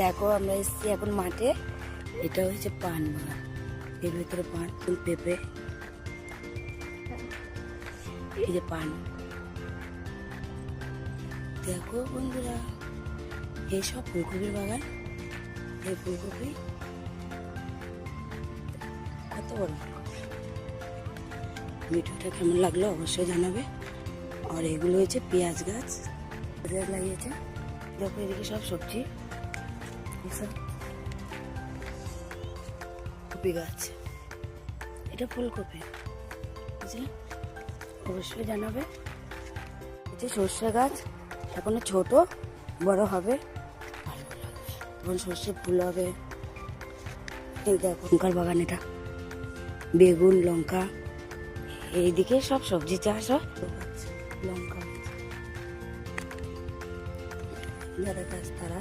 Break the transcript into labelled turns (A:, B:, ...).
A: দেখো আমরা এসেছি এখন মাঠে। এটা হচ্ছে পান বাগান, এর ভিতরে পান, পেঁপে, এই যে পান। দেখো বন্ধুরা, এইসব ফুলকপির বাগান। এই ফুলকপি কত বড় ফুলকপি। ভিডিওটা কেমন লাগলো অবশ্যই জানাবে। আর এগুলো হচ্ছে পেঁয়াজ গাছ, পেঁয়াজ লাগিয়েছে। দেখো এদিকে সব সবজি, এসব কপি গাছ, এটা ফুলকপি। অবশ্যই জানাবে। এই যে সর্ষে গাছ, এখনো ছোট, বড় হবে, ভালো লাগবে এখন সর্ষে ফুল হবে। এই দেখো লঙ্কার বাগান, এটা বেগুন, লঙ্কা, এইদিকে সব সবজি চাষ হয়। লঙ্কা গাছ, তারা